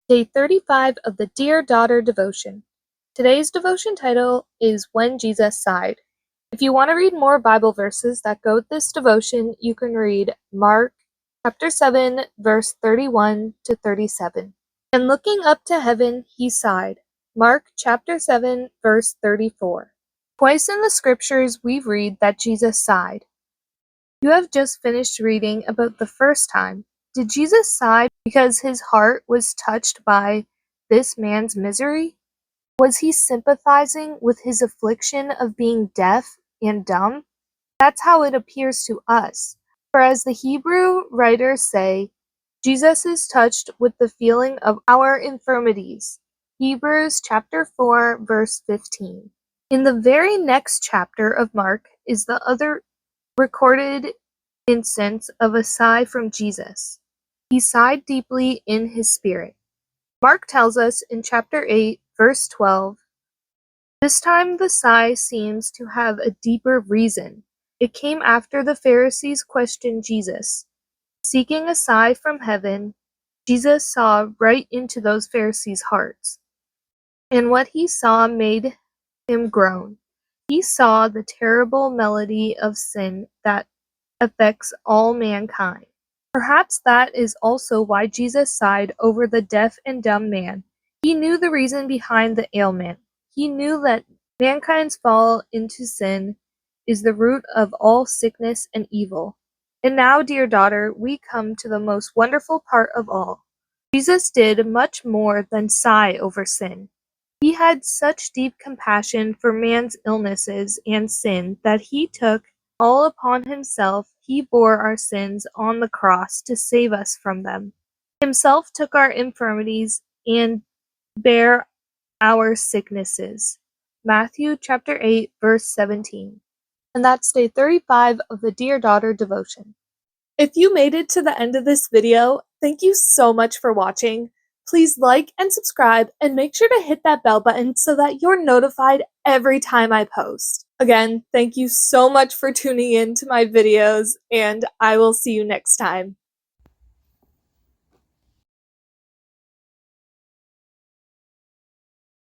Day 35 of the Dear Daughter devotion. Today's devotion title is When Jesus Sighed. If you want to read more Bible verses that go with this devotion, you can read Mark chapter 7, verse 31 to 37. And looking up to heaven, he sighed. Mark chapter 7, verse 34. Twice in the scriptures we read that Jesus sighed. You have just finished reading about the first time. Did Jesus sigh because his heart was touched by this man's misery? Was he sympathizing with his affliction of being deaf and dumb? That's how it appears to us. For as the Hebrew writers say, Jesus is touched with the feeling of our infirmities. Hebrews chapter 4, verse 15. In the very next chapter of Mark is the other recorded instance of a sigh from Jesus. He sighed deeply in his spirit. Mark tells us in chapter 8, verse 12, this time the sigh seems to have a deeper reason. It came after the Pharisees questioned Jesus. Seeking a sigh from heaven, Jesus saw right into those Pharisees' hearts. And what he saw made him groan. He saw the terrible melody of sin that affects all mankind. Perhaps that is also why Jesus sighed over the deaf and dumb man. He knew the reason behind the ailment. He knew that mankind's fall into sin is the root of all sickness and evil. And now, dear daughter, we come to the most wonderful part of all. Jesus did much more than sigh over sin. He had such deep compassion for man's illnesses and sin that he took all upon himself. He bore our sins on the cross to save us from them. Himself took our infirmities and bare our sicknesses. Matthew chapter 8, verse 17. And that's day 35 of the Dear Daughter devotion. If you made it to the end of this video, thank you so much for watching. Please like and subscribe and make sure to hit that bell button so that you're notified every time I post. Again, thank you so much for tuning in to my videos, and I will see you next time.